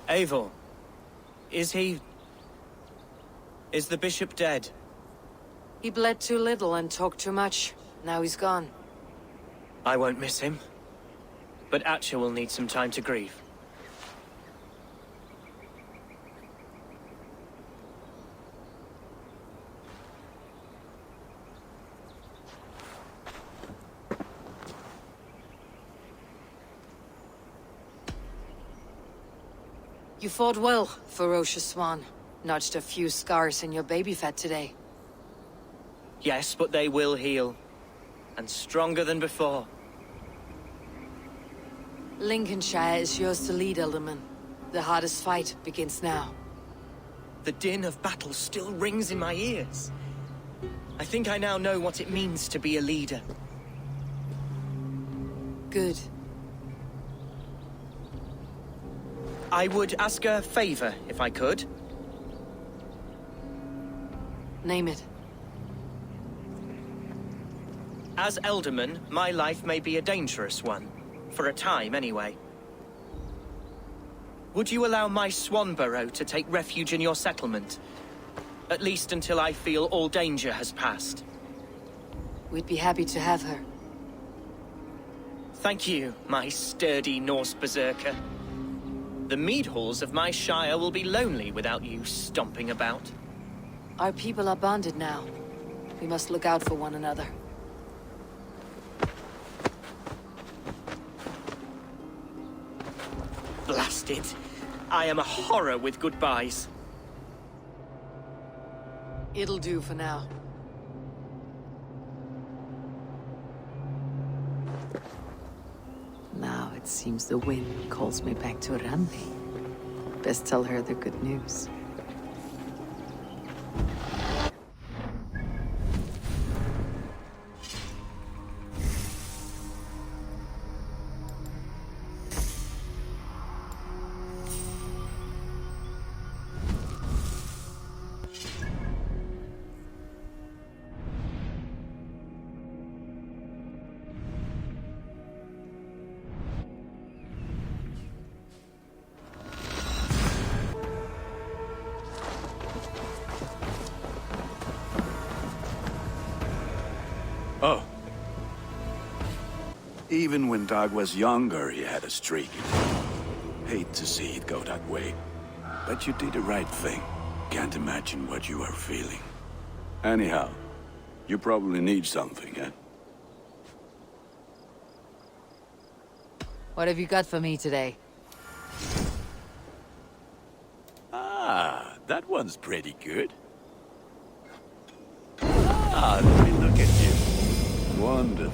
Eivor, is he... is the bishop dead? He bled too little and talked too much. Now he's gone. I won't miss him. But Atcha will need some time to grieve. You fought well, ferocious swan. Notched a few scars in your baby fat today. Yes, but they will heal. And stronger than before. Lincolnshire is yours to lead, Alderman. The hardest fight begins now. The din of battle still rings in my ears. I think I now know what it means to be a leader. Good. I would ask a favor, if I could. Name it. As Elderman, my life may be a dangerous one. For a time, anyway. Would you allow my Swanborough to take refuge in your settlement? At least until I feel all danger has passed. We'd be happy to have her. Thank you, my sturdy Norse berserker. The mead halls of my shire will be lonely without you stomping about. Our people are bonded now. We must look out for one another. Blast it. I am a horror with goodbyes. It'll do for now. Now it seems the wind calls me back to Randi. Best tell her the good news. Oh. Even when Doug was younger, he had a streak in him. Hate to see it go that way. But you did the right thing. Can't imagine what you are feeling. Anyhow, you probably need something, eh? What have you got for me today? Ah, that one's pretty good. Ah, let me look at you. Wonderful.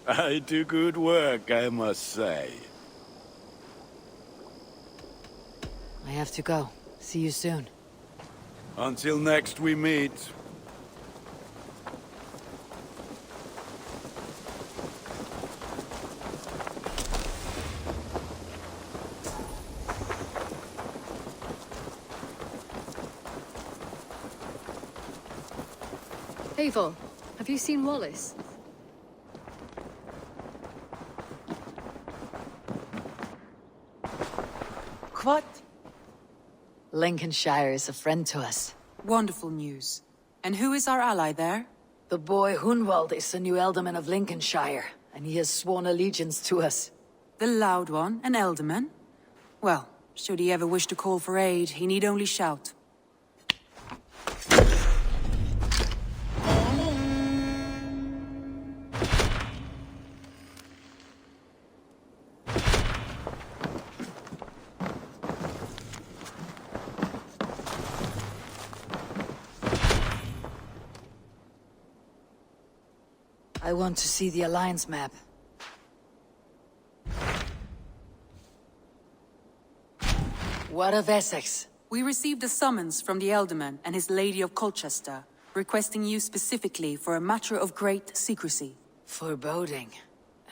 I do good work, I must say. I have to go. See you soon. Until next we meet. Eivor, have you seen Wallace? What? Lincolnshire is a friend to us. Wonderful news. And who is our ally there? The boy Hunwald is the new Alderman of Lincolnshire, and he has sworn allegiance to us. The loud one, an Alderman? Well, should he ever wish to call for aid, he need only shout. I want to see the Alliance map. What of Essex? We received a summons from the Alderman and his Lady of Colchester, requesting you specifically for a matter of great secrecy. Foreboding.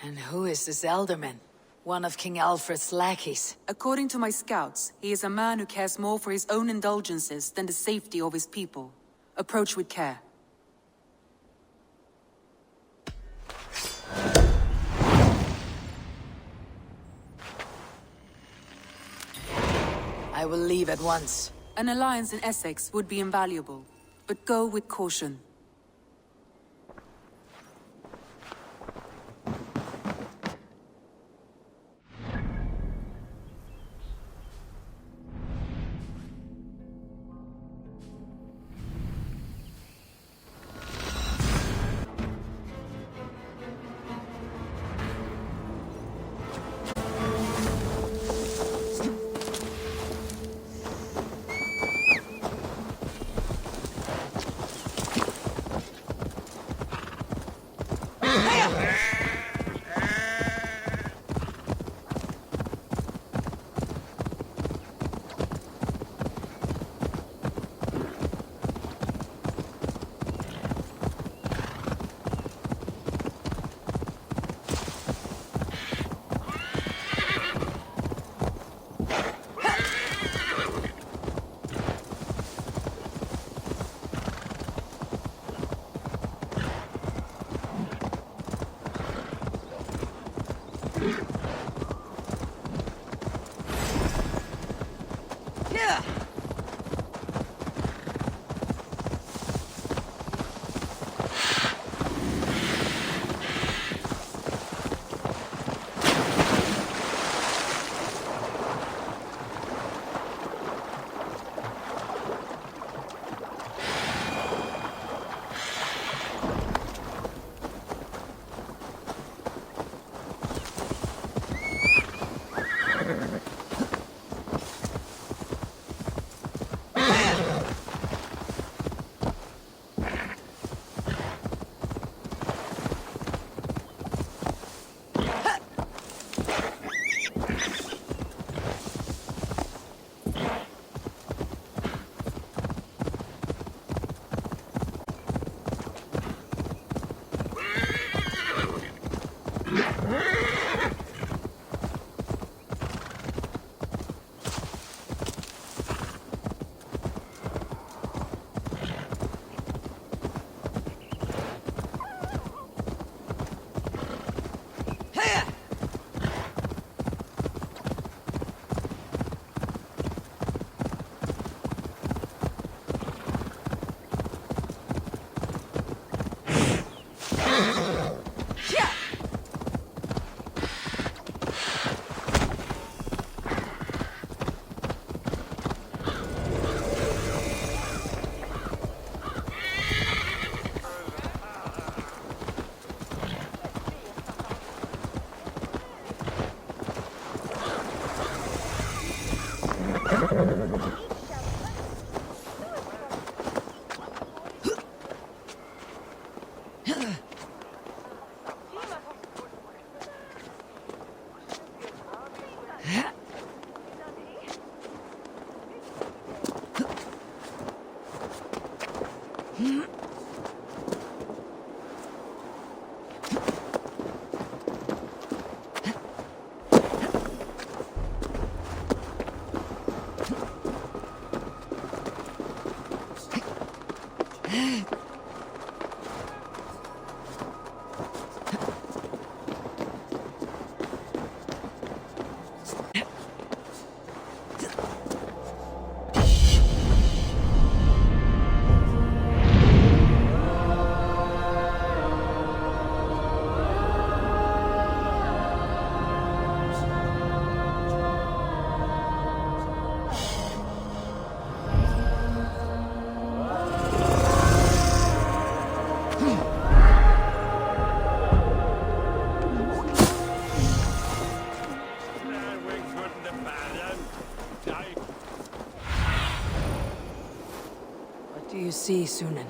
And who is this Alderman? One of King Alfred's lackeys. According to my scouts, he is a man who cares more for his own indulgences than the safety of his people. Approach with care. I will leave at once. An alliance in Essex would be invaluable, but go with caution. Do you see, Sunan?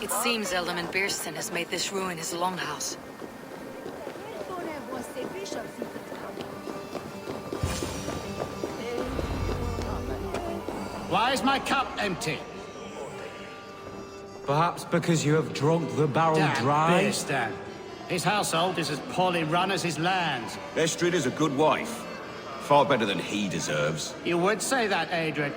It seems Alderman Beerston has made this ruin his longhouse. Why is my cup empty? Perhaps because you have drunk the barrel dry? Beerston. His household is as poorly run as his lands. Estrid is a good wife. Far better than he deserves. You would say that, Adrian.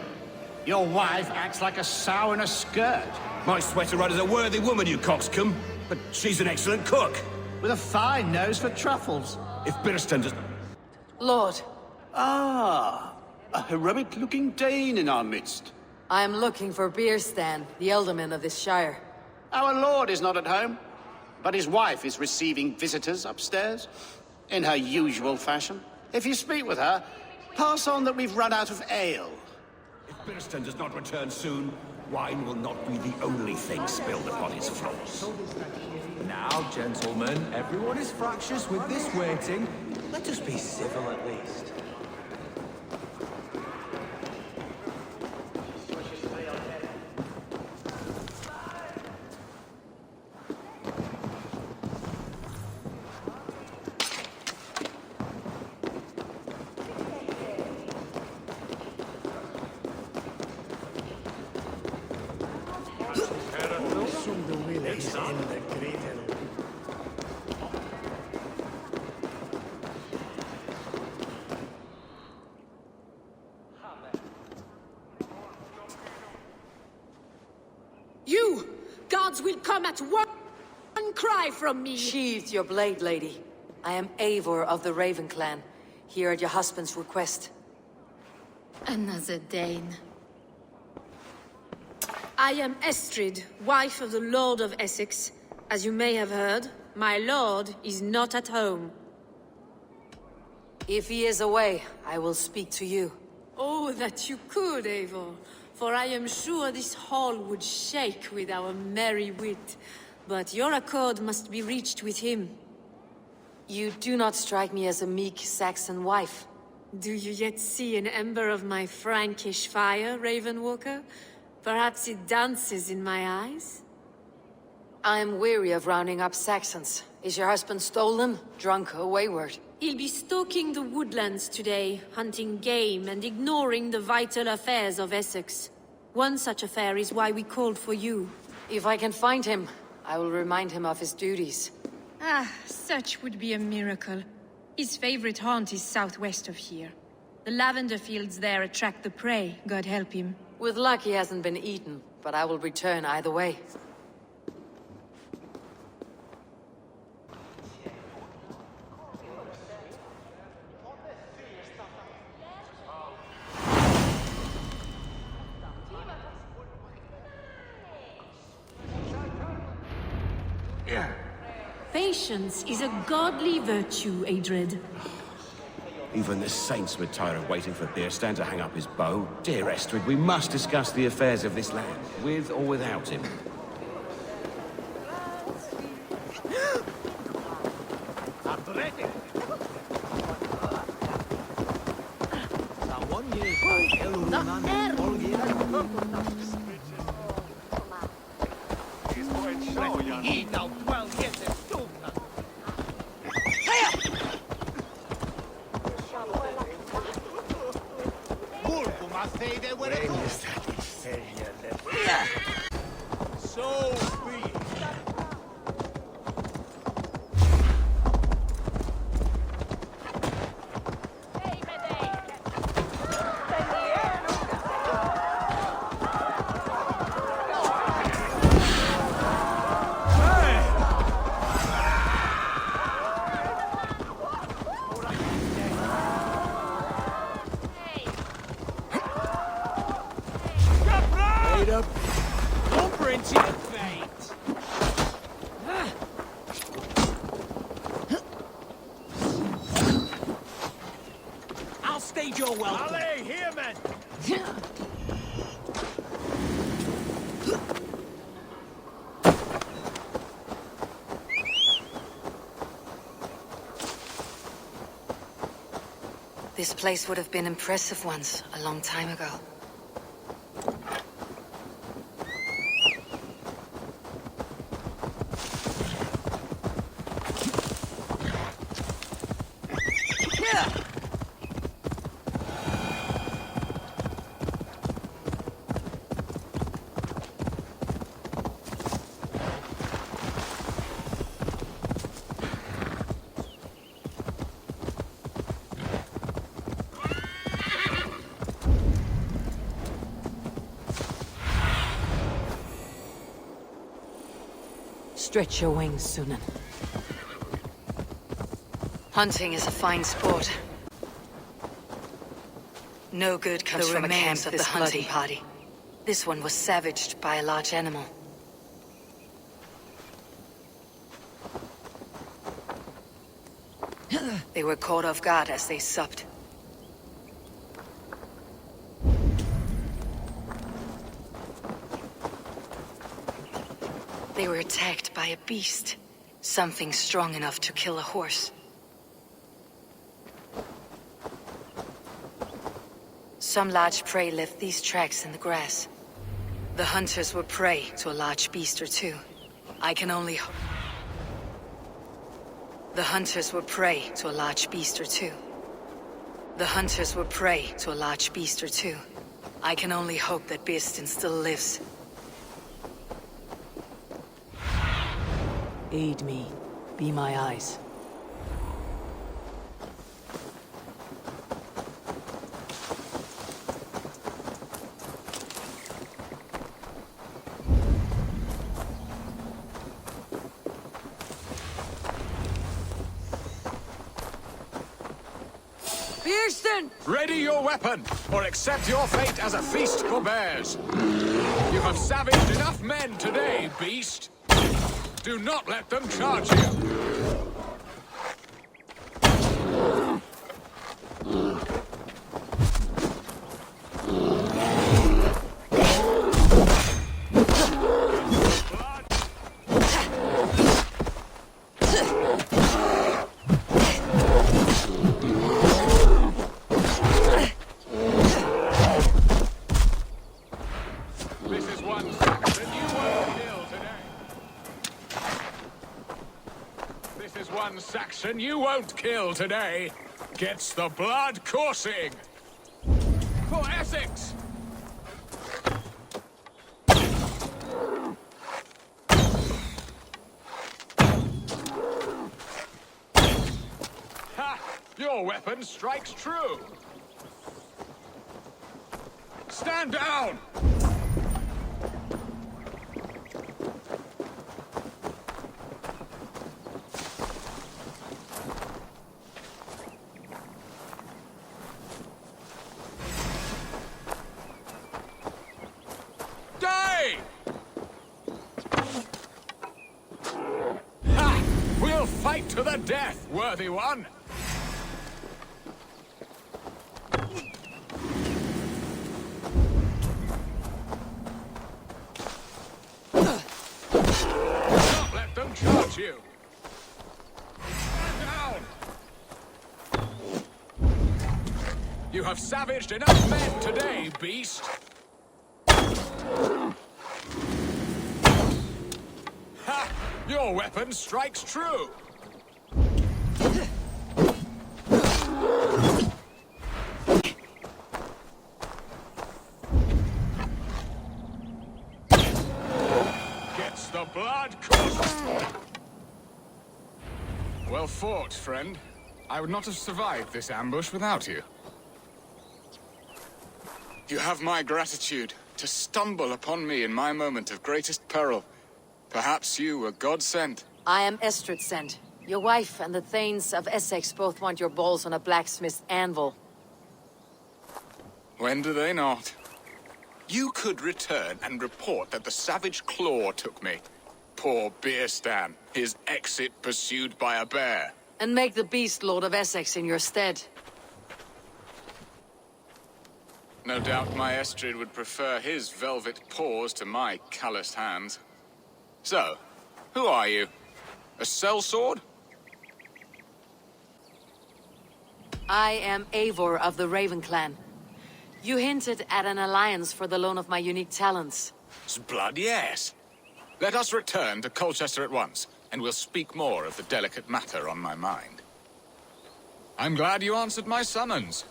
Your wife acts like a sow in a skirt. My sweater rudder's a worthy woman, you coxcomb. But she's an excellent cook. With a fine nose for truffles. If Birston does... Lord, Ah, a heroic-looking Dane in our midst. I am looking for Birstan, the alderman of this shire. Our lord is not at home, but his wife is receiving visitors upstairs, in her usual fashion. If you speak with her, pass on that we've run out of ale. If Birston does not return soon, wine will not be the only thing spilled upon his floors. Now, gentlemen, everyone is fractious with this waiting. Let us be civil at least. You! Guards will come at one cry from me! Sheathe your blade, lady. I am Eivor of the Raven clan, here at your husband's request. Another Dane. I am Estrid, wife of the Lord of Essex. As you may have heard, my lord is not at home. If he is away, I will speak to you. Oh, that you could, Eivor. For I am sure this hall would shake with our merry wit. But your accord must be reached with him. You do not strike me as a meek Saxon wife. Do you yet see an ember of my Frankish fire, Ravenwalker? Perhaps it dances in my eyes? I am weary of rounding up Saxons. Is your husband stolen, drunk, or wayward? He'll be stalking the woodlands today, hunting game and ignoring the vital affairs of Essex. One such affair is why we called for you. If I can find him, I will remind him of his duties. Ah, such would be a miracle. His favorite haunt is southwest of here. The lavender fields there attract the prey, God help him. With luck he hasn't been eaten, but I will return either way. Patience is a godly virtue, Adred. Even the saints would tire of waiting for Birstan to hang up his bow. Dear Estrid, we must discuss the affairs of this land, with or without him. This place would have been impressive once, a long time ago. Stretch your wings, Sunan. Hunting is a fine sport. No good comes from a camp of the hunting party. This one was savaged by a large animal. They were caught off guard as they supped. They were attacked by a beast. Something strong enough to kill a horse. Some large prey left these tracks in the grass. The hunters were prey to a large beast or two. I can only... The hunters were prey to a large beast or two. The hunters were prey to a large beast or two. I can only hope that Beastin still lives. Aid me. Be my eyes. Ready your weapon, or accept your fate as a feast for bears. You have savaged enough men today, beast. Do not let them charge you. Saxon you won't kill today gets the blood coursing. For Essex! Ha! Your weapon strikes true. Stand down! To the death, worthy one! Don't let them charge you! Stand down! You have savaged enough men today, beast! Ha! Your weapon strikes true! The blood coursing. Well fought, friend. I would not have survived this ambush without you. You have my gratitude to stumble upon me in my moment of greatest peril. Perhaps you were God-sent. I am Estrid sent. Your wife and the Thanes of Essex both want your balls on a blacksmith's anvil. When do they not? You could return and report that the savage claw took me. Poor Beerstan, his exit pursued by a bear. And make the beast Lord of Essex in your stead. No doubt my Estrid would prefer his velvet paws to my calloused hands. So, who are you? A sellsword? I am Eivor of the Raven Clan. You hinted at an alliance for the loan of my unique talents. Blood, yes. Let us return to Colchester at once, and we'll speak more of the delicate matter on my mind. I'm glad you answered my summons.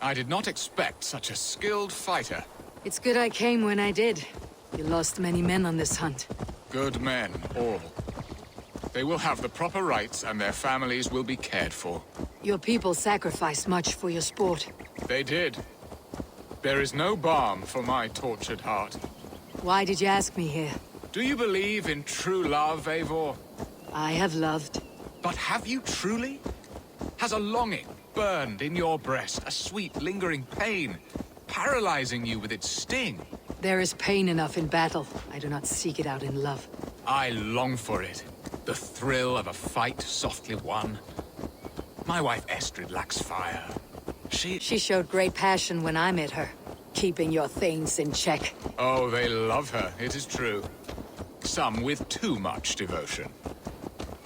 I did not expect such a skilled fighter. It's good I came when I did. You lost many men on this hunt. Good men, all. They will have the proper rights, and their families will be cared for. Your people sacrificed much for your sport. They did. There is no balm for my tortured heart. Why did you ask me here? Do you believe in true love, Eivor? I have loved. But have you truly? Has a longing burned in your breast, a sweet, lingering pain, paralyzing you with its sting? There is pain enough in battle. I do not seek it out in love. I long for it. The thrill of a fight softly won. My wife Estrid lacks fire. She showed great passion when I met her, keeping your things in check. Oh, they love her, it is true. Some with too much devotion.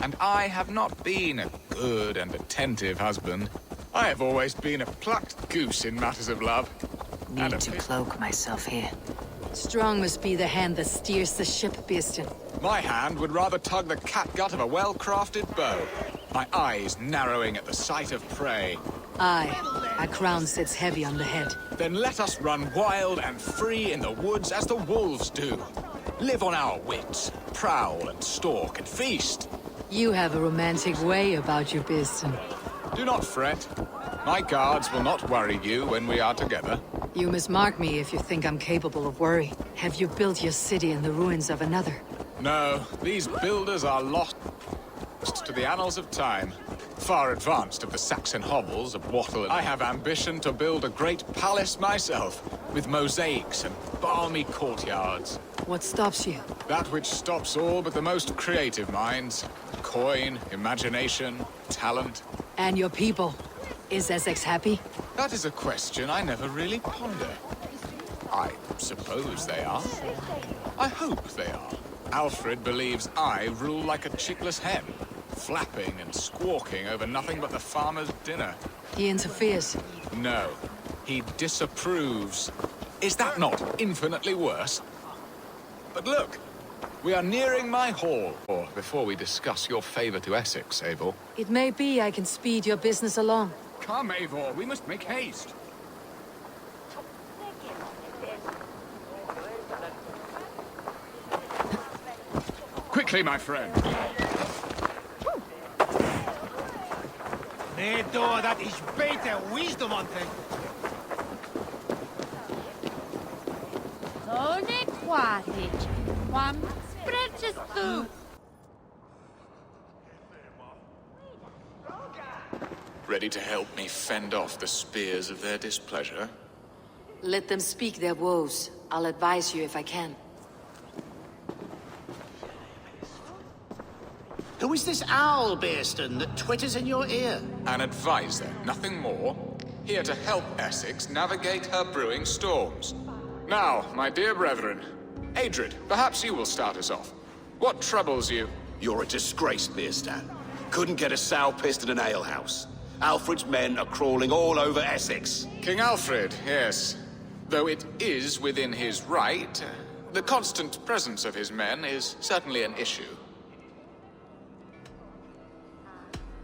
And I have not been a good and attentive husband. I have always been a plucked goose in matters of love. Need to cloak myself here. Strong must be the hand that steers the ship, Birsten. My hand would rather tug the catgut of a well-crafted bow. My eyes narrowing at the sight of prey. Aye, a crown sits heavy on the head. Then let us run wild and free in the woods as the wolves do. Live on our wits, prowl and stalk and feast. You have a romantic way about you, Birsten. Do not fret. My guards will not worry you when we are together. You must mark me if you think I'm capable of worry. Have you built your city in the ruins of another? No, these builders are lost to the annals of time. Far advanced of the Saxon hovels of wattle. I have ambition to build a great palace myself, with mosaics and balmy courtyards. What stops you? That which stops all but the most creative minds. Coin, imagination, talent. And your people? Is Essex happy? That is a question I never really ponder. I suppose they are. I hope they are. Alfred believes I rule like a chickless hen, flapping and squawking over nothing but the farmer's dinner. He interferes. No, he disapproves. Is that not infinitely worse? But look, we are nearing my hall. Or before we discuss your favor to Essex, Eivor. It may be I can speed your business along. Come, Eivor, we must make haste. Quickly, my friend. Nee, door, dat is beter wisdom on thing. Zone quatic. Quam spreches tu. Ready to help me fend off the spears of their displeasure? Let them speak their woes. I'll advise you if I can. Who is this owl, Birsten, that twitters in your ear? An advisor, nothing more. Here to help Essex navigate her brewing storms. Now, my dear brethren, Adrid, perhaps you will start us off. What troubles you? You're a disgrace, Birsten. Couldn't get a sow pissed in an alehouse. Alfred's men are crawling all over Essex. King Alfred, yes. Though it is within his right, the constant presence of his men is certainly an issue.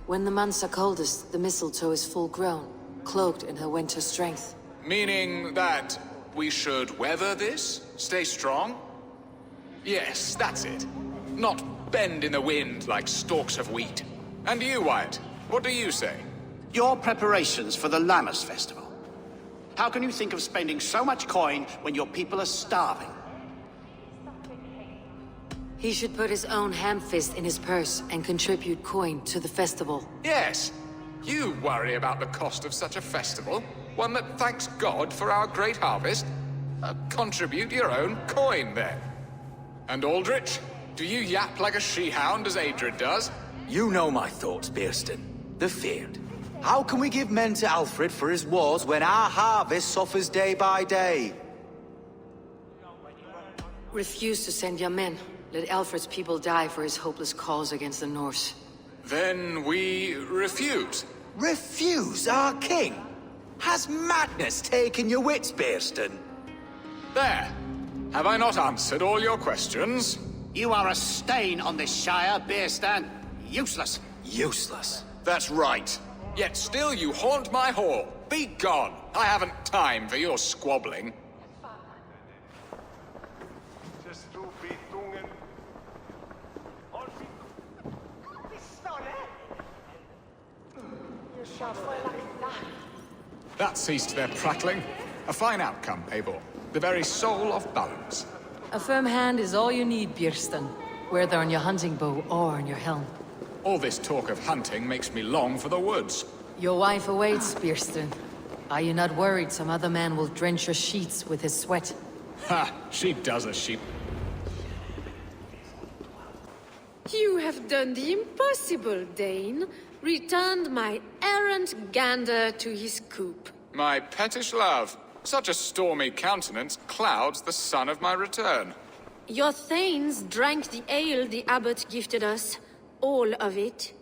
When the months are coldest, the mistletoe is full grown, cloaked in her winter strength. Meaning that we should weather this? Stay strong? Yes, that's it. Not bend in the wind like stalks of wheat. And you, Wyatt, what do you say? Your preparations for the Lammas festival. How can you think of spending so much coin when your people are starving? He should put his own ham-fist in his purse and contribute coin to the festival. Yes. You worry about the cost of such a festival? One that thanks God for our great harvest? Contribute your own coin, then. And Aldrich, do you yap like a she-hound as Adrid does? You know my thoughts, Birsten. The feared. How can we give men to Alfred for his wars when our harvest suffers day by day? Refuse to send your men. Let Alfred's people die for his hopeless cause against the Norse. Then we refuse. Refuse our king? Has madness taken your wits, Birsten? There. Have I not answered all your questions? You are a stain on this Shire, Birsten. Useless. Useless. That's right. Yet still you haunt my hall. Be gone. I haven't time for your squabbling. That ceased their prattling. A fine outcome, Eivor. The very soul of balance. A firm hand is all you need, Birsten. Whether on your hunting bow or on your helm. All this talk of hunting makes me long for the woods. Your wife awaits, Birsten. Are you not worried some other man will drench your sheets with his sweat? Ha! She does as she... You have done the impossible, Dane. Returned my errant gander to his coop. My pettish love. Such a stormy countenance clouds the sun of my return. Your thanes drank the ale the abbot gifted us. All of it.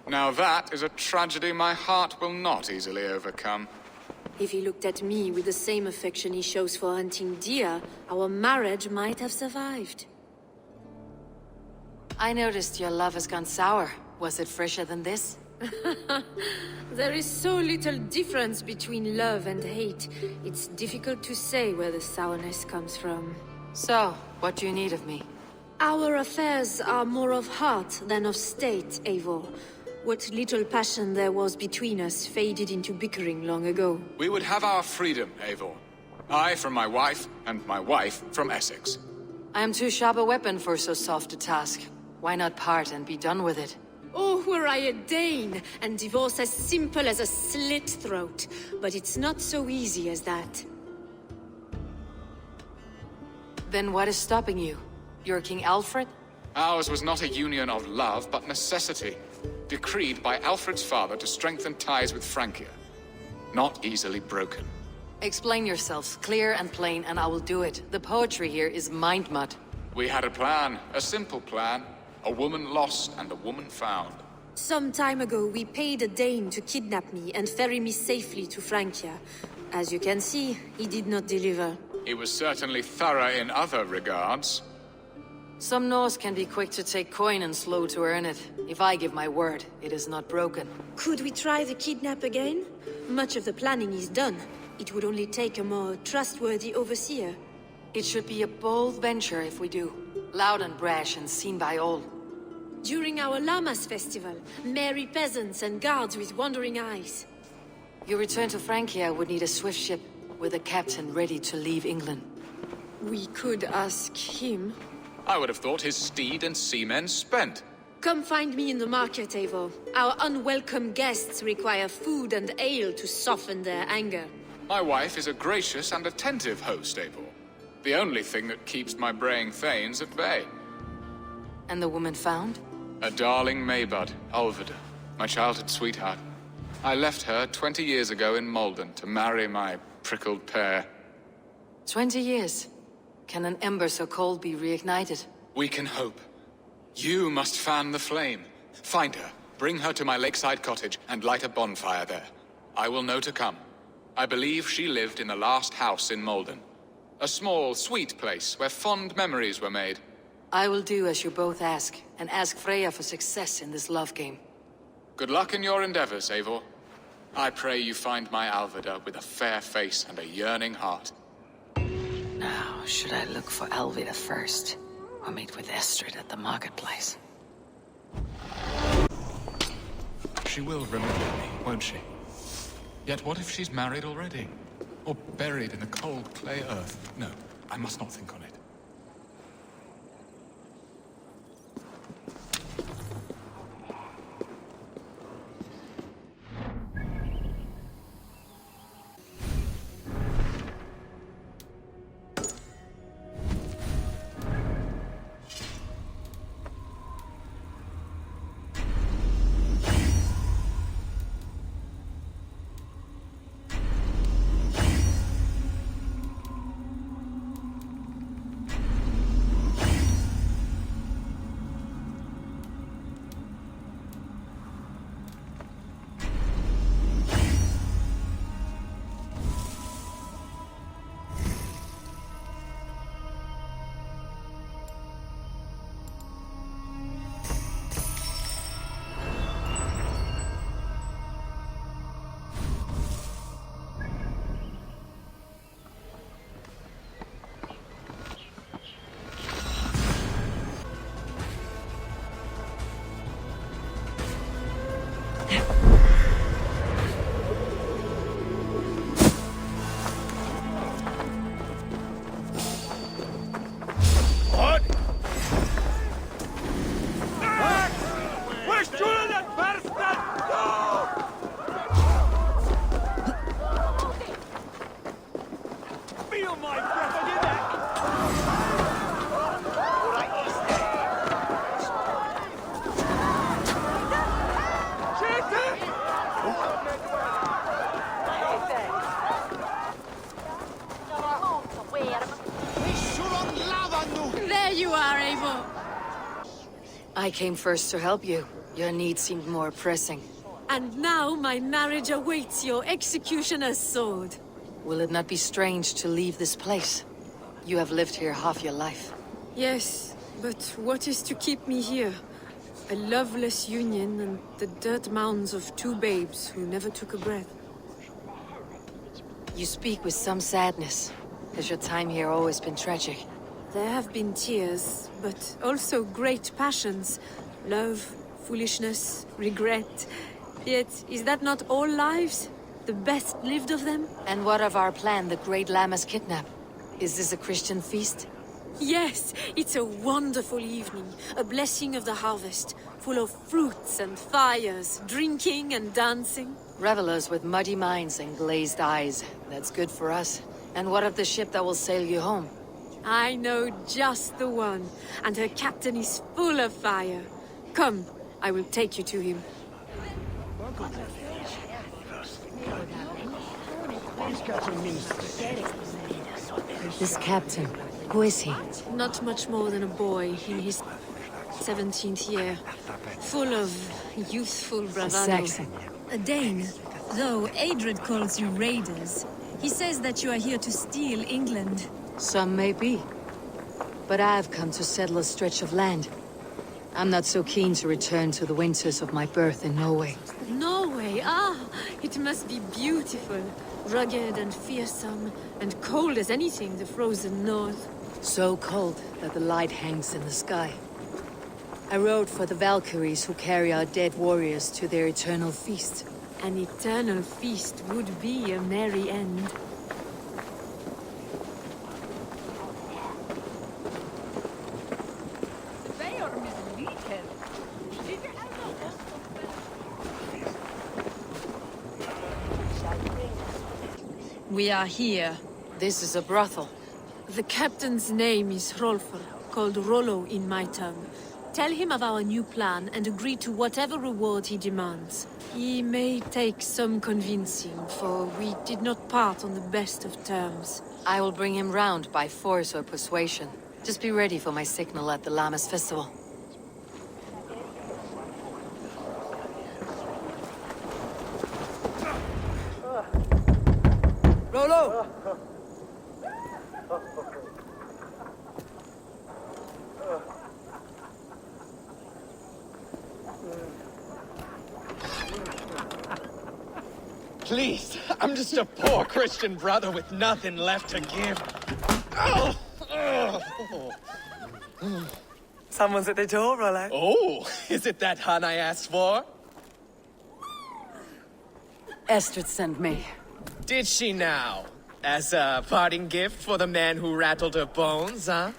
Now that is a tragedy my heart will not easily overcome. If he looked at me with the same affection he shows for hunting deer, our marriage might have survived. I noticed your love has gone sour. Was it fresher than this? There is so little difference between love and hate. It's difficult to say where the sourness comes from. So, what do you need of me? Our affairs are more of heart than of state, Eivor. What little passion there was between us faded into bickering long ago. We would have our freedom, Eivor. I from my wife, and my wife from Essex. I am too sharp a weapon for so soft a task. Why not part and be done with it? Oh, were I a Dane, and divorce as simple as a slit throat. But it's not so easy as that. Then what is stopping you? You're King Alfred? Ours was not a union of love, but necessity. Decreed by Alfred's father to strengthen ties with Francia. Not easily broken. Explain yourselves, clear and plain, and I will do it. The poetry here is mind mud. We had a plan, a simple plan. A woman lost and a woman found. Some time ago, we paid a Dane to kidnap me and ferry me safely to Francia. As you can see, he did not deliver. He was certainly thorough in other regards. Some Norse can be quick to take coin and slow to earn it. If I give my word, it is not broken. Could we try the kidnap again? Much of the planning is done. It would only take a more trustworthy overseer. It should be a bold venture if we do. Loud and brash and seen by all. During our Llamas festival, merry peasants and guards with wandering eyes. Your return to Francia would need a swift ship with a captain ready to leave England. We could ask him. I would have thought his steed and seamen spent. Come find me in the market, Eivor. Our unwelcome guests require food and ale to soften their anger. My wife is a gracious and attentive host, Eivor. The only thing that keeps my braying thanes at bay. And the woman found? A darling Maybud, Ulvida, my childhood sweetheart. I left her 20 years ago in Malden to marry my prickled pear. 20 years? Can an ember so cold be reignited? We can hope. You must fan the flame. Find her, bring her to my lakeside cottage, and light a bonfire there. I will know to come. I believe she lived in the last house in Malden. A small, sweet place where fond memories were made. I will do as you both ask, and ask Freya for success in this love game. Good luck in your endeavors, Eivor. I pray you find my Alvida with a fair face and a yearning heart. Now, should I look for Alvida first, or meet with Estrid at the marketplace? She will remember me, won't she? Yet what if she's married already? Or buried in the cold clay earth? No, I must not think on it. I came first to help you. Your need seemed more pressing. And now my marriage awaits your executioner's sword. Will it not be strange to leave this place? You have lived here half your life. Yes, but what is to keep me here? A loveless union and the dirt mounds of two babes who never took a breath. You speak with some sadness. Has your time here always been tragic? There have been tears, but also great passions. Love, foolishness, regret. Yet, is that not all lives? The best lived of them? And what of our plan, the Great Lammas kidnap? Is this a Christian feast? Yes, it's a wonderful evening. A blessing of the harvest, full of fruits and fires, drinking and dancing. Revelers with muddy minds and glazed eyes. That's good for us. And what of the ship that will sail you home? I know just the one, and her captain is full of fire. Come, I will take you to him. This captain, who is he? Not much more than a boy in his 17th year. Full of youthful bravado. Saxon. A Dane, though Adred calls you raiders. He says that you are here to steal England. Some may be. But I've come to settle a stretch of land. I'm not so keen to return to the winters of my birth in Norway. Norway, it must be beautiful. Rugged and fearsome, and cold as anything the frozen north. So cold that the light hangs in the sky. I rode for the Valkyries who carry our dead warriors to their eternal feast. An eternal feast would be a merry end. We are here. This is a brothel. The captain's name is Hrolfr, called Rollo in my tongue. Tell him of our new plan and agree to whatever reward he demands. He may take some convincing, for we did not part on the best of terms. I will bring him round by force or persuasion. Just be ready for my signal at the Lammas festival. Rollo! Please, I'm just a poor Christian brother with nothing left to give. Someone's at the door, Rollo. Oh, is it that hun I asked for? Estrid sent me. Did she now? As a parting gift for the man who rattled her bones, huh?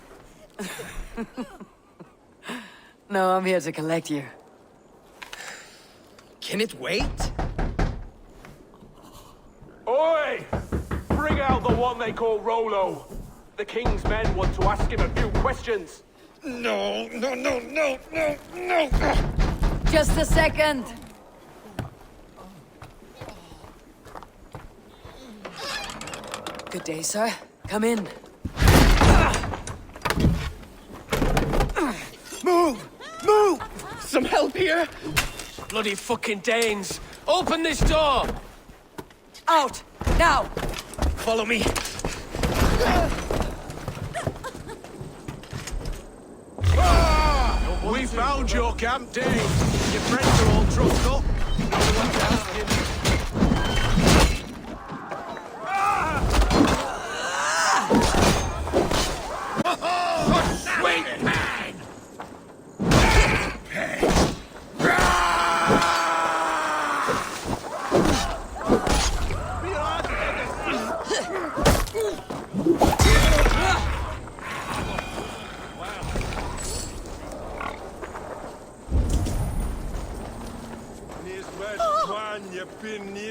No, I'm here to collect you. Can it wait? Oi! Bring out the one they call Rollo. The king's men want to ask him a few questions. No. Just a second. Good day, sir. Come in. Move! Move! Some help here? Bloody fucking Danes! Open this door! Out! Now! Follow me. We found your camp, Dane. Your friends are all trussed up. No one to ask him. Sweet man!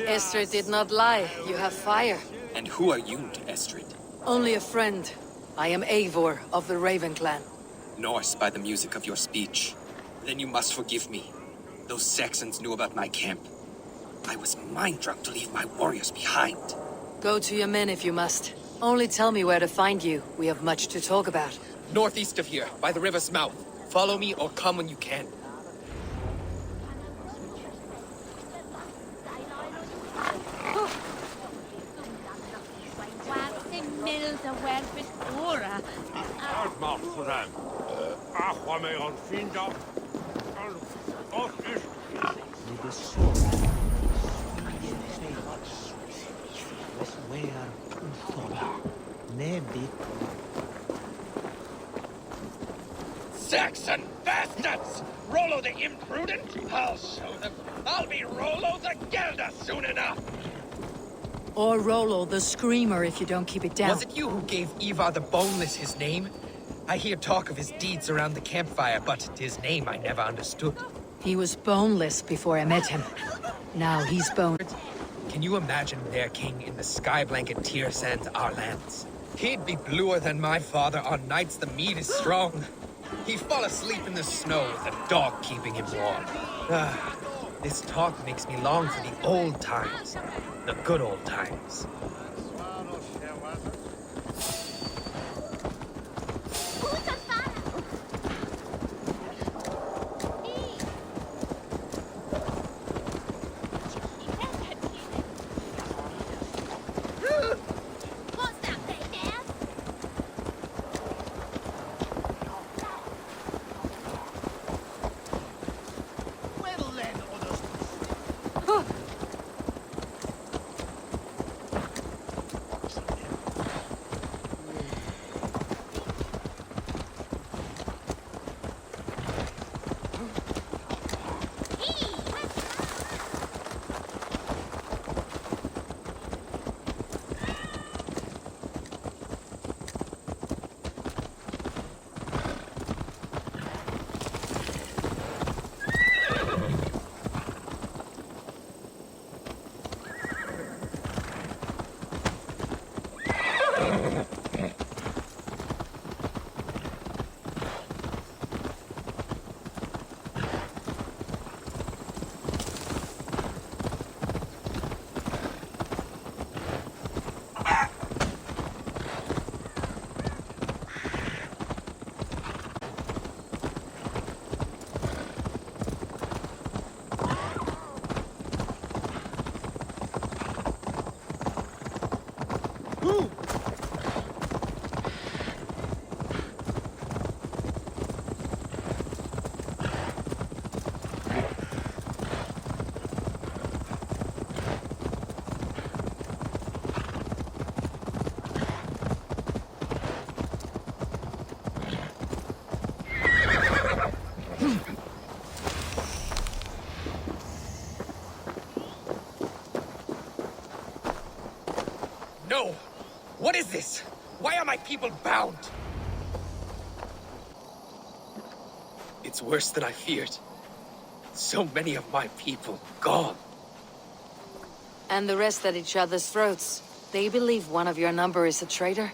Estrid did not lie. You have fire. And who are you to Estrid? Only a friend. I am Eivor of the Raven clan. Norse by the music of your speech. Then you must forgive me. Those Saxons knew about my camp. I was mind-drunk to leave my warriors behind. Go to your men if you must. Only tell me where to find you. We have much to talk about. Northeast of here, by the river's mouth. Follow me or come when you can. Saxon bastards! Rollo the imprudent? I'll show them. I'll be Rollo the Gelder soon enough! Or Rollo the Screamer if you don't keep it down. Was it you who gave Ivar the Boneless his name? I hear talk of his deeds around the campfire, but his name I never understood. He was boneless before I met him. Now he's boned. Can you imagine their king in the sky blanket tear sands our lands? He'd be bluer than my father on nights the meat is strong. He'd fall asleep in the snow with a dog keeping him warm. This talk makes me long for the old times. The good old times. No! What is this? Why are my people bound? It's worse than I feared. So many of my people gone. And the rest at each other's throats. They believe one of your number is a traitor?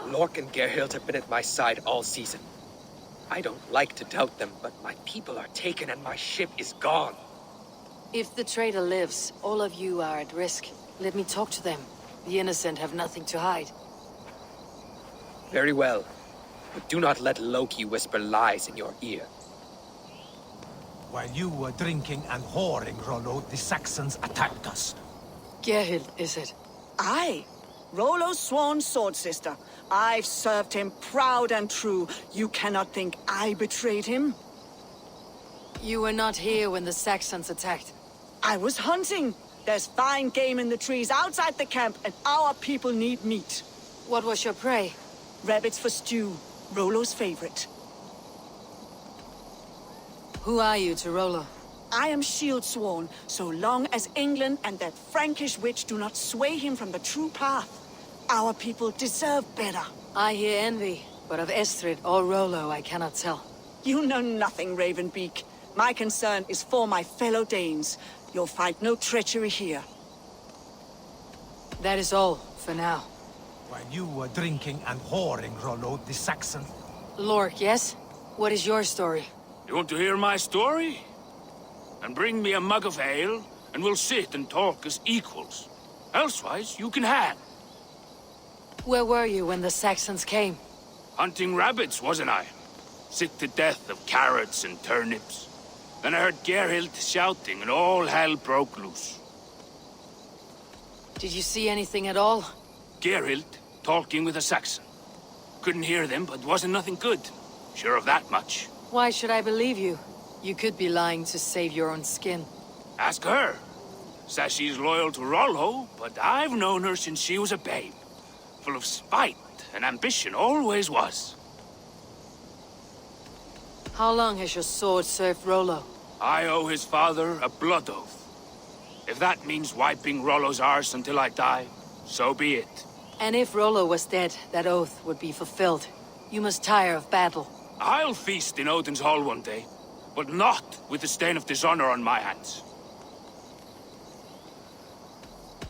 Lork and Gerhild have been at my side all season. I don't like to doubt them, but my people are taken and my ship is gone. If the traitor lives, all of you are at risk. Let me talk to them. The innocent have nothing to hide. Very well. But do not let Loki whisper lies in your ear. While you were drinking and whoring, Rollo, the Saxons attacked us. Gerhild, is it? Aye. Rollo's sworn sword sister. I've served him proud and true. You cannot think I betrayed him? You were not here when the Saxons attacked. I was hunting. There's fine game in the trees outside the camp, and our people need meat. What was your prey? Rabbits for stew. Rollo's favorite. Who are you to Rollo? I am shield sworn, so long as England and that Frankish witch do not sway him from the true path. Our people deserve better. I hear envy, but of Estrid or Rollo I cannot tell. You know nothing, Ravenbeak. My concern is for my fellow Danes. You'll find no treachery here. That is all, for now. While you were drinking and whoring, Rollo, the Saxon... Lork, yes? What is your story? You want to hear my story? And bring me a mug of ale, and we'll sit and talk as equals. Elsewise, you can hang. Where were you when the Saxons came? Hunting rabbits, wasn't I? sick to death of carrots and turnips. Then I heard Gerhild shouting and all hell broke loose. Did you see anything at all? Gerhild talking with a Saxon. Couldn't hear them, but wasn't nothing good. Sure of that much. Why should I believe you? You could be lying to save your own skin. Ask her. Says she's loyal to Rollo, but I've known her since she was a babe. Full of spite and ambition, always was. How long has your sword served Rollo? I owe his father a blood oath. If that means wiping Rollo's arse until I die, so be it. And if Rollo was dead, that oath would be fulfilled. You must tire of battle. I'll feast in Odin's hall one day, but not with the stain of dishonor on my hands.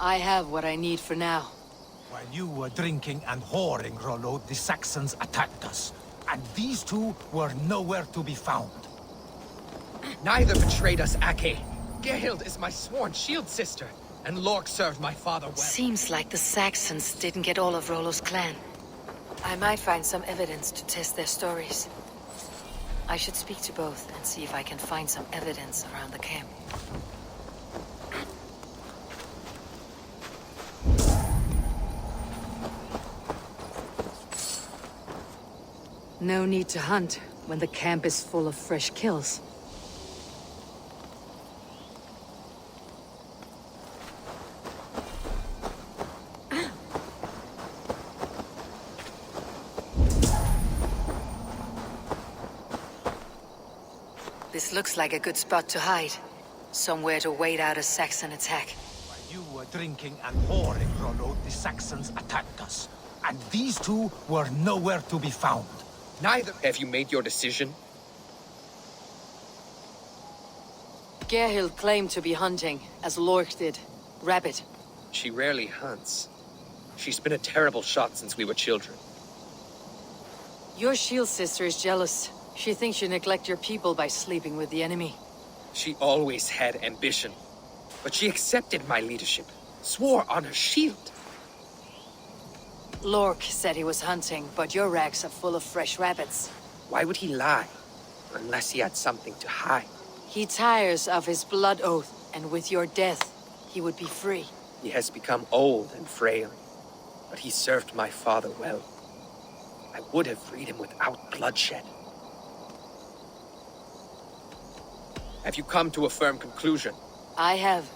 I have what I need for now. While you were drinking and whoring, Rollo, the Saxons attacked us. And these two were nowhere to be found. Neither betrayed us, Ake. Gerhild is my sworn shield sister, and Lork served my father well. Seems like the Saxons didn't get all of Rollo's clan. I might find some evidence to test their stories. I should speak to both and see if I can find some evidence around the camp. No need to hunt when the camp is full of fresh kills. This looks like a good spot to hide. Somewhere to wait out a Saxon attack. While you were drinking and whoring, Rollo, the Saxons attacked us. And these two were nowhere to be found. Neither. Have you made your decision? Gerhild claimed to be hunting, as Lork did. Rabbit. She rarely hunts. She's been a terrible shot since we were children. Your shield sister is jealous. She thinks you neglect your people by sleeping with the enemy. She always had ambition. But she accepted my leadership. Swore on her shield. Lork said he was hunting, but your racks are full of fresh rabbits. Why would he lie? Unless he had something to hide. He tires of his blood oath, and with your death, he would be free. He has become old and frail, but he served my father well. I would have freed him without bloodshed. Have you come to a firm conclusion? I have.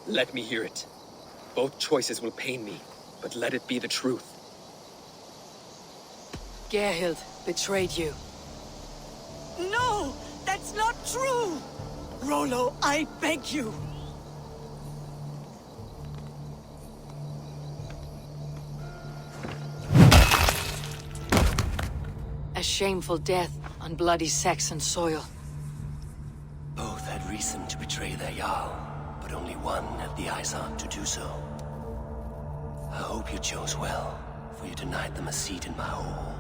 Let me hear it. Both choices will pain me, but let it be the truth. Gerhild betrayed you. No! That's not true! Rollo, I beg you! A shameful death on bloody Saxon soil. Both had reason to betray their Jarl, but only one had the eyesight to do so. I hope you chose well, for you denied them a seat in my hall.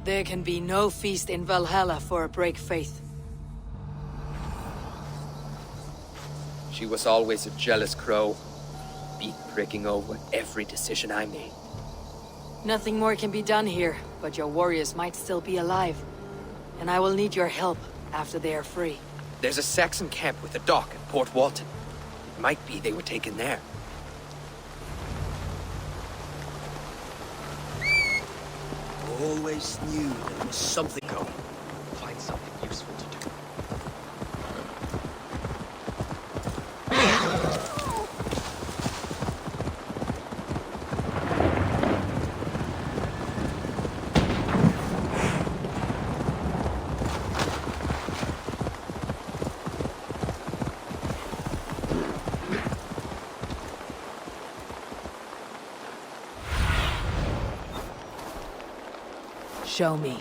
There can be no feast in Valhalla for a break faith. She was always a jealous crow, beak pricking over every decision I made. Nothing more can be done here, but your warriors might still be alive. And I will need your help after they are free. There's a Saxon camp with a dock at Port Walton. It might be they were taken there. Always knew there was something going. Find something useful to do. Show me.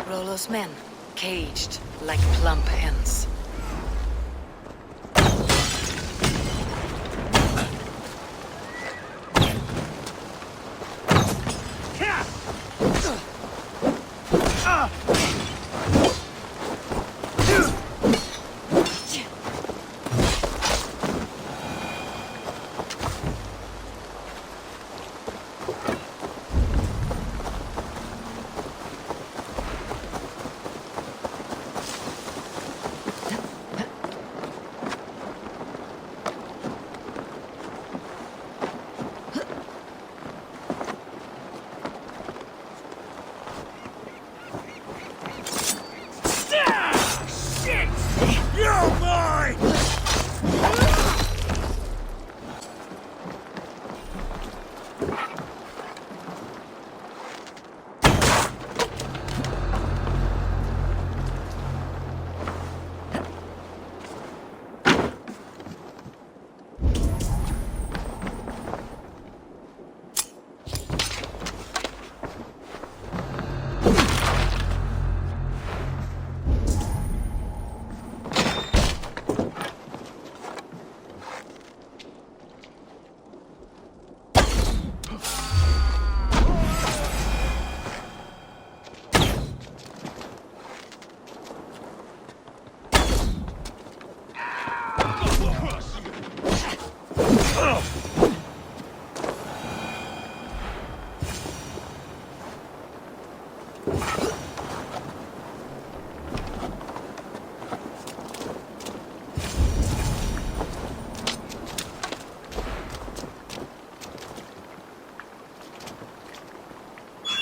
Rollo's men, caged like plump hens.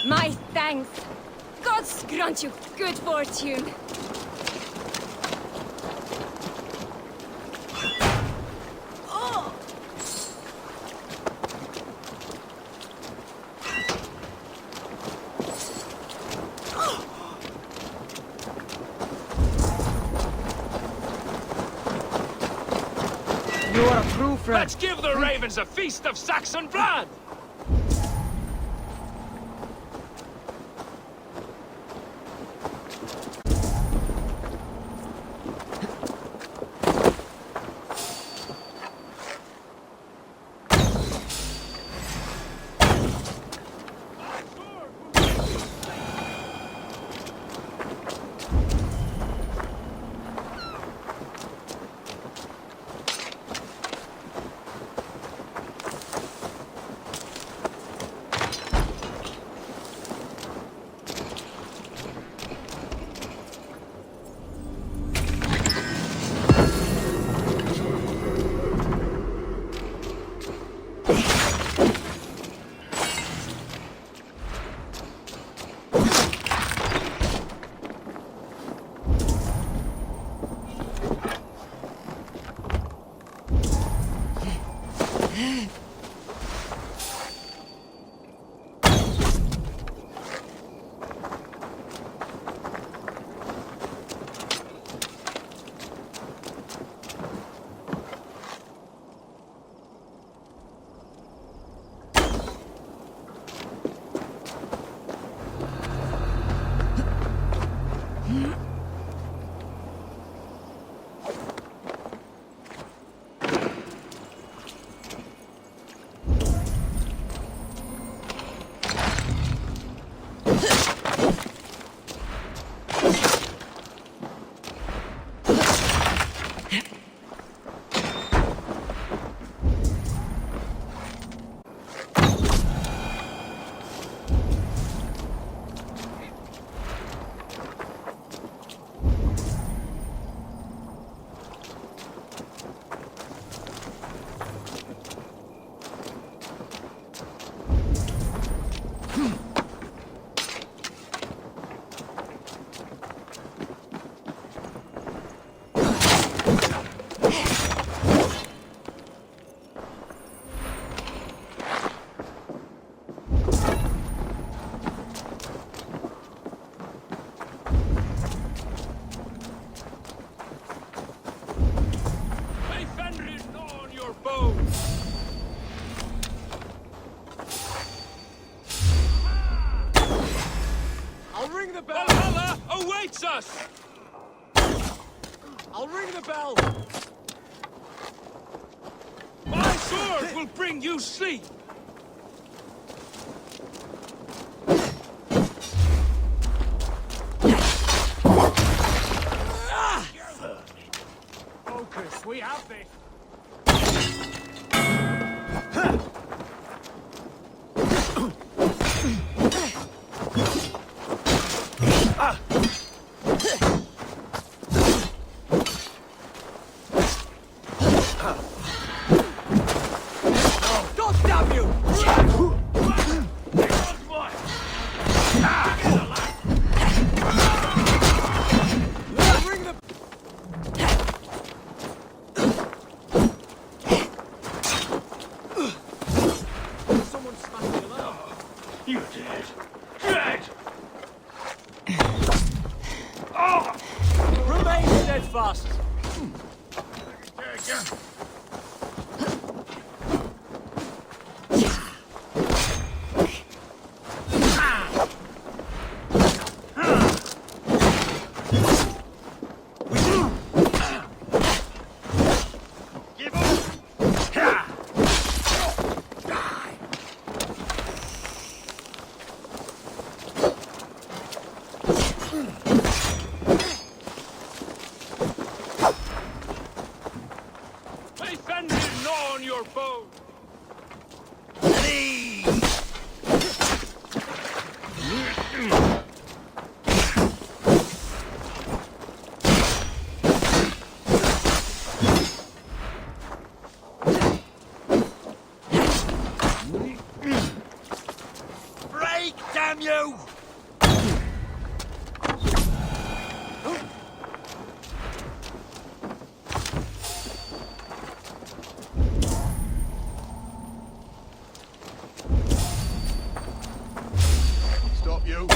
My thanks. God grant you good fortune. Oh! You are a true friend. Let's give the ravens a feast of Saxon blood! Valhalla awaits us! I'll ring the bell! My sword will bring you sleep! God damn you! You're dead. Dead! Remain steadfast. Break, damn you! Stop you.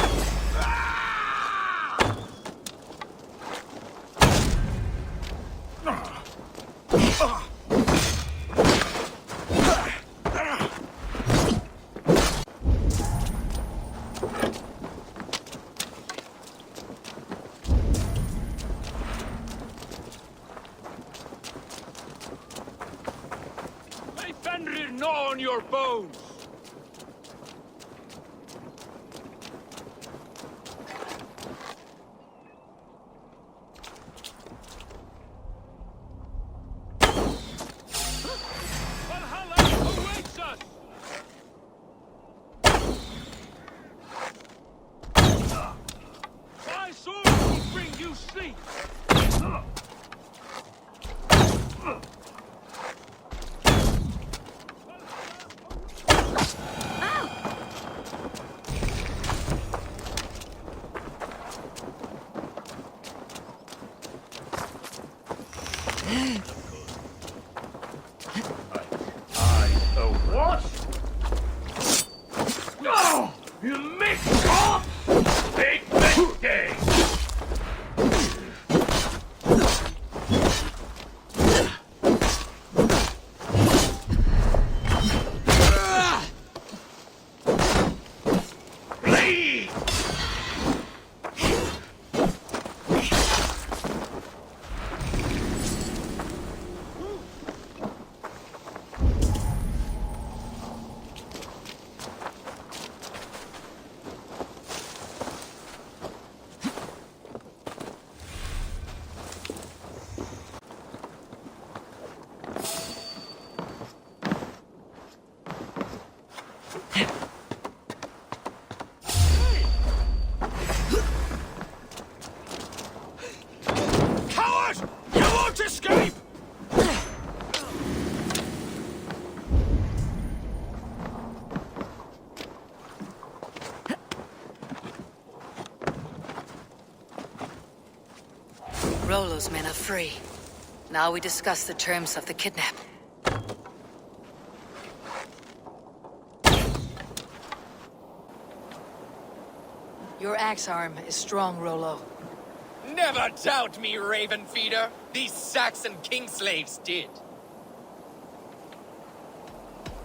May Fenrir gnaw on your bones! Valhalla awaits us! My sword will bring you sleep! What? Oh, you missed, God! Big mistake! Please! Coward! You won't escape! Rollo's men are free. Now we discuss the terms of the kidnap. Your axe arm is strong, Rollo. Never doubt me, Raven Feeder. These Saxon king slaves did.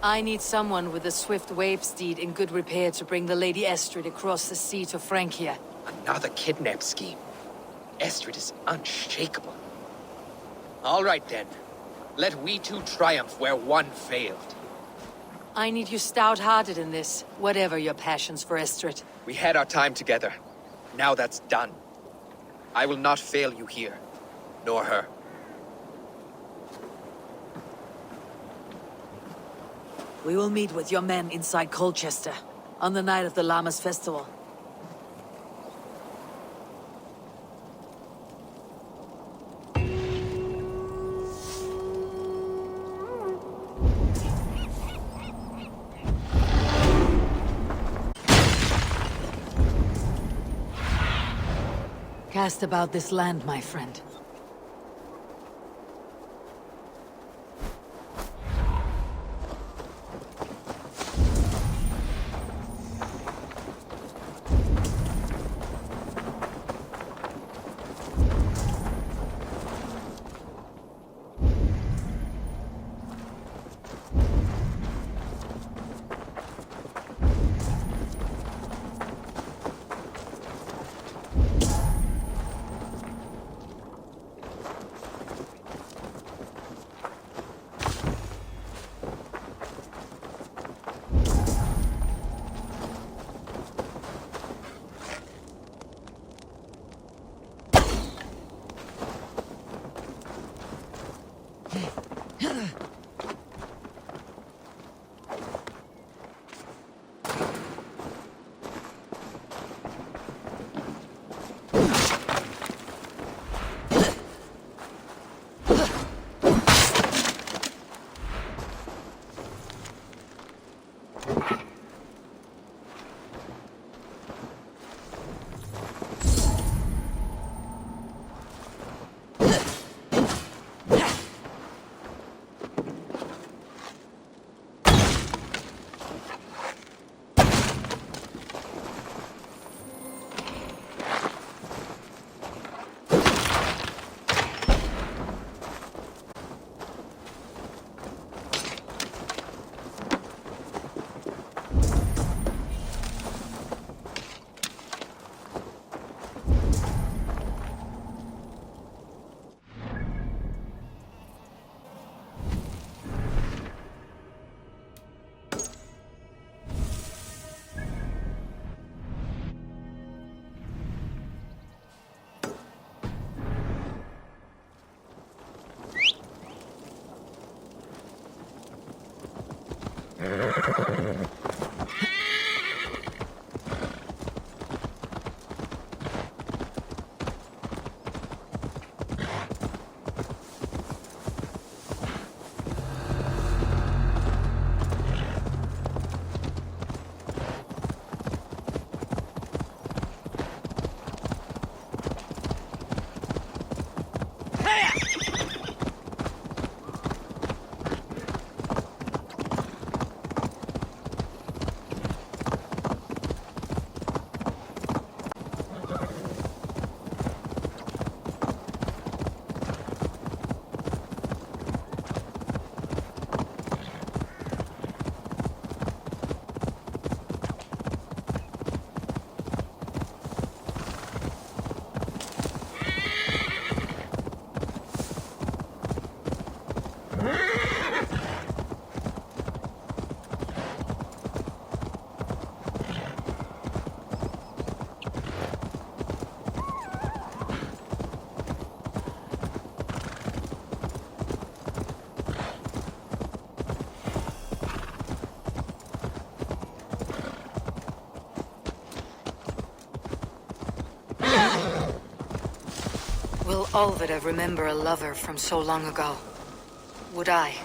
I need someone with a swift wave steed in good repair to bring the Lady Estrid across the sea to Francia. Another kidnap scheme. Estrid is unshakable. All right then. Let we two triumph where one failed. I need you stout-hearted in this, whatever your passions for Estrid. We had our time together. Now that's done. I will not fail you here, nor her. We will meet with your men inside Colchester, on the night of the Llamas Festival. Cast about this land, my friend. Will Olvida remember a lover from so long ago? Would I?